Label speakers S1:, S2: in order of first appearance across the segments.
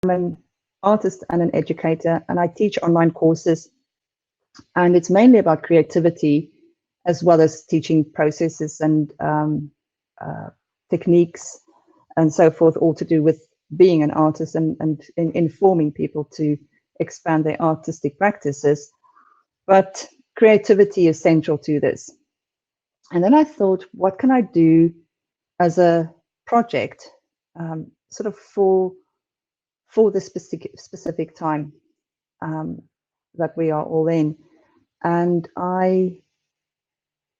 S1: an artist and an educator, and I teach online courses, and it's mainly about creativity as well as teaching processes and techniques and so forth, all to do with being an artist and informing people to expand their artistic practices. But creativity is central to this. And then I thought, what can I do as a project, sort of for this specific time that we are all in? And I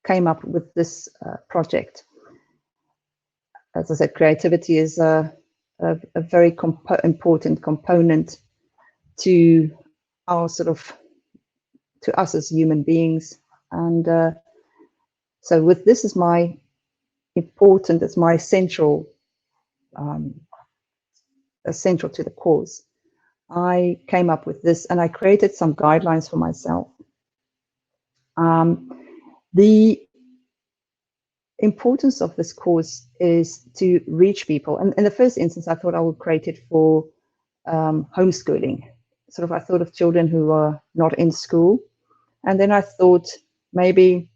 S1: came up with this project. As I said, creativity is a very important component to our to us as human beings. And so with this is my important, it's my essential to the cause. I came up with this and I created some guidelines for myself. The importance of this course is to reach people. And in the first instance, I thought I would create it for homeschooling. I thought of children who are not in school. And then I thought maybe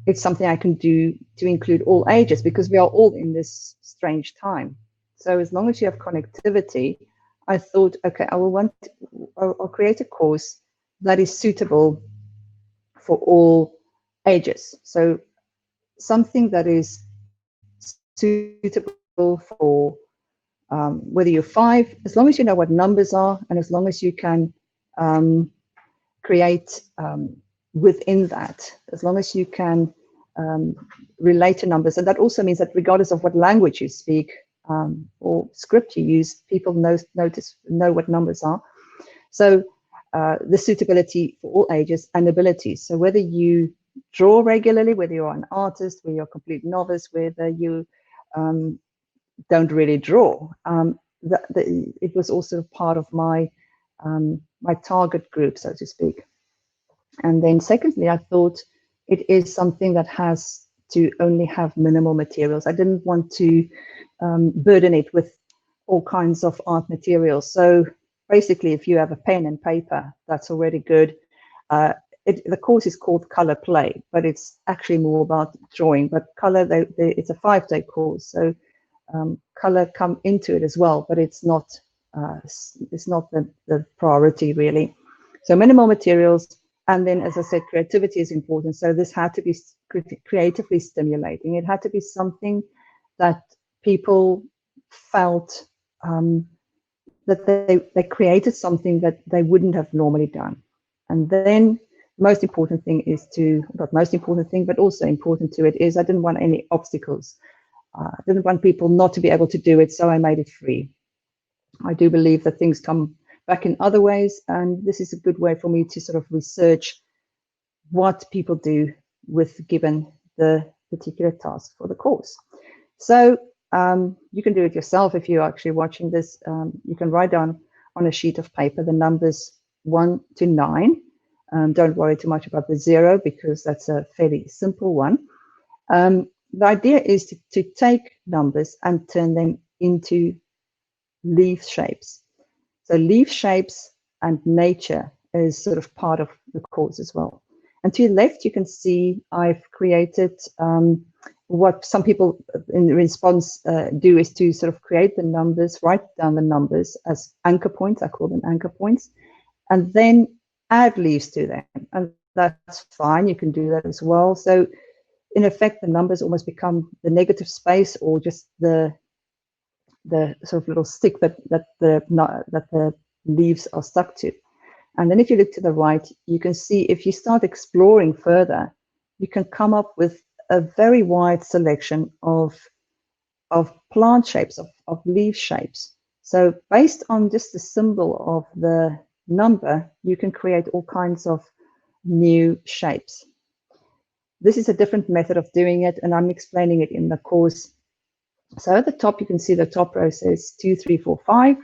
S1: it's something I can do to include all ages, because we are all in this strange time. So as long as you have connectivity, I thought, okay, I'll create a course that is suitable for all ages. So something that is suitable for whether you're 5, as long as you know what numbers are, and as long as you can create within that, as long as you can relate to numbers. And that also means that regardless of what language you speak or script you use, people know what numbers are. So the suitability for all ages and abilities. So whether you draw regularly, whether you're an artist, whether you're a complete novice, whether you don't really draw, it was also part of my my target group, so to speak. And then secondly, I thought it is something that has to only have minimal materials. I didn't want to burden it with all kinds of art materials. So basically, if you have a pen and paper, that's already good. The course is called Color Play, but it's actually more about drawing. But color, it's a 5-day course, so color come into it as well, but it's not the priority really. So minimal materials, and then, as I said, creativity is important. So this had to be creatively stimulating. It had to be something that people felt that they created something that they wouldn't have normally done. And then most important thing is not most important thing, but also important to it is I didn't want any obstacles. I didn't want people not to be able to do it, so I made it free. I do believe that things come back in other ways, and this is a good way for me to sort of research what people do with given the particular task for the course. So you can do it yourself if you're actually watching this. You can write down on a sheet of paper the numbers 1 to 9. Don't worry too much about the 0, because that's a fairly simple one. The idea is to take numbers and turn them into leaf shapes. So leaf shapes and nature is sort of part of the course as well. And to the left, you can see I've created what some people in response do is to sort of create the numbers, write down the numbers as anchor points. I call them anchor points, and then add leaves to them. And that's fine. You can do that as well. So in effect, the numbers almost become the negative space, or just the sort of little stick that the leaves are stuck to. And then if you look to the right, you can see if you start exploring further, you can come up with a very wide selection of plant shapes, of leaf shapes. So based on just the symbol of the number, you can create all kinds of new shapes. This is a different method of doing it, and I'm explaining it in the course. So at the top, you can see the top row says 2, 3, 4, 5,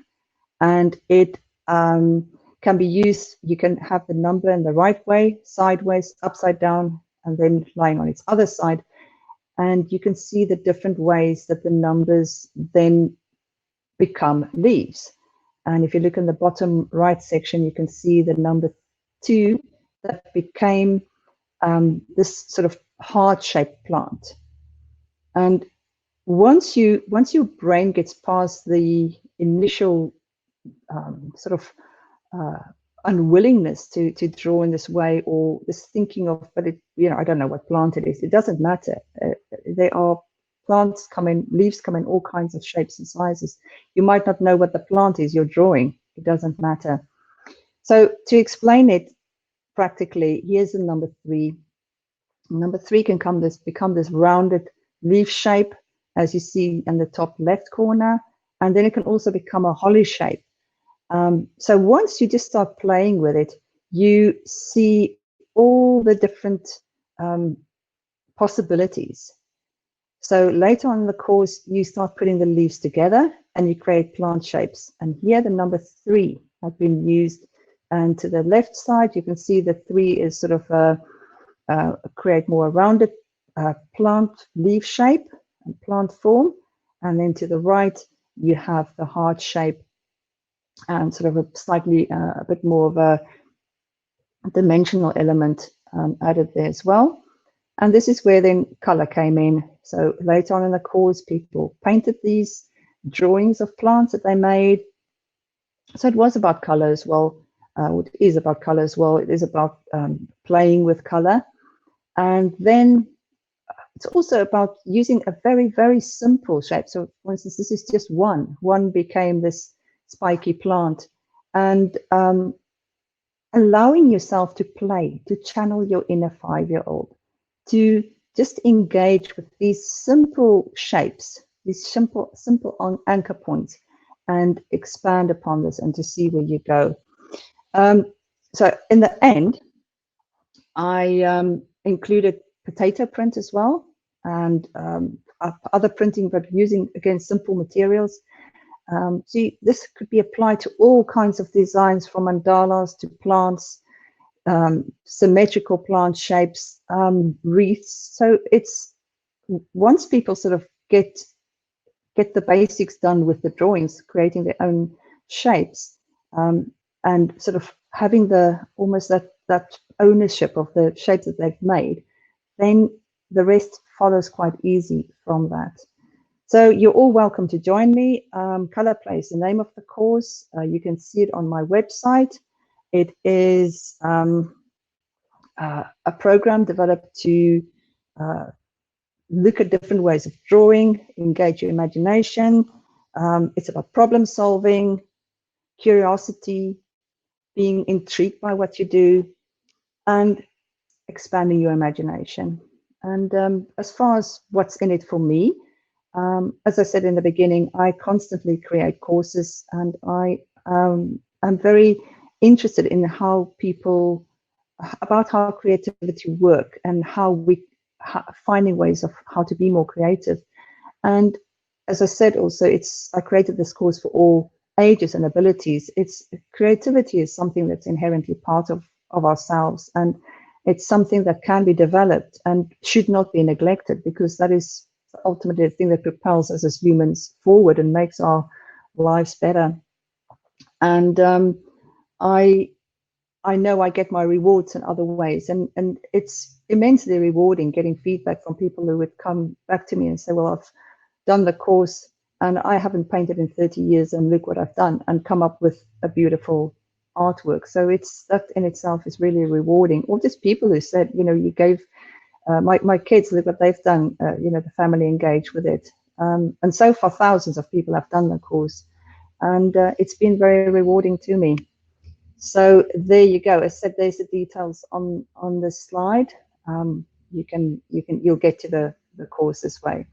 S1: and it can be used. You can have the number in the right way, sideways, upside down, and then lying on its other side. And you can see the different ways that the numbers then become leaves. And if you look in the bottom right section, you can see the number 2 that became this sort of heart-shaped plant. And once your brain gets past the initial sort of unwillingness to draw in this way, or this thinking of, but it, I don't know what plant it is. It doesn't matter. There are plants come in, leaves come in all kinds of shapes and sizes. You might not know what the plant is you're drawing. It doesn't matter. So to explain it practically, here's the number 3. Number 3 can become this rounded leaf shape, as you see in the top left corner, and then it can also become a holly shape. So once you just start playing with it, you see all the different possibilities. So later on in the course, you start putting the leaves together and you create plant shapes. And here the number 3 has been used. And to the left side, you can see the 3 is sort of create more rounded plant leaf shape and plant form. And then to the right, you have the heart shape and sort of a slightly a bit more of a dimensional element added there as well. And this is where then color came in. So later on in the course, people painted these drawings of plants that they made. So it was about color as well. It is about color as well. It is about playing with color. And then it's also about using a very, very simple shape. So for instance, this is just one. One became this spiky plant. And allowing yourself to play, to channel your inner 5-year-old, to just engage with these simple shapes, these simple anchor points, and expand upon this and to see where you go. So in the end, I included potato print as well, and other printing, but using, again, simple materials. See, this could be applied to all kinds of designs, from mandalas to plants, symmetrical plant shapes, wreaths. So it's, once people sort of get the basics done with the drawings, creating their own shapes, and sort of having the almost that ownership of the shapes that they've made, then the rest follows quite easy from that. So you're all welcome to join me. Color Play is the name of the course. You can see it on my website. It is a program developed to look at different ways of drawing, engage your imagination. It's about problem solving, curiosity, being intrigued by what you do, and expanding your imagination. And as far as what's in it for me, as I said in the beginning, I constantly create courses, and I am very interested in how creativity work, and finding ways of how to be more creative. And as I said, also, I created this course for all ages and abilities. Creativity is something that's inherently part of ourselves, and it's something that can be developed and should not be neglected, because that is ultimately the thing that propels us as humans forward and makes our lives better. And I know I get my rewards in other ways, and it's immensely rewarding getting feedback from people who would come back to me and say, well, I've done the course and I haven't painted in 30 years, and look what I've done, and come up with a beautiful artwork. So that in itself is really rewarding. Or just people who said, you gave my kids, look what they've done, the family engaged with it. And so far, thousands of people have done the course, and it's been very rewarding to me. So there you go. As I said, there's the details on this slide. You'll get to the course this way.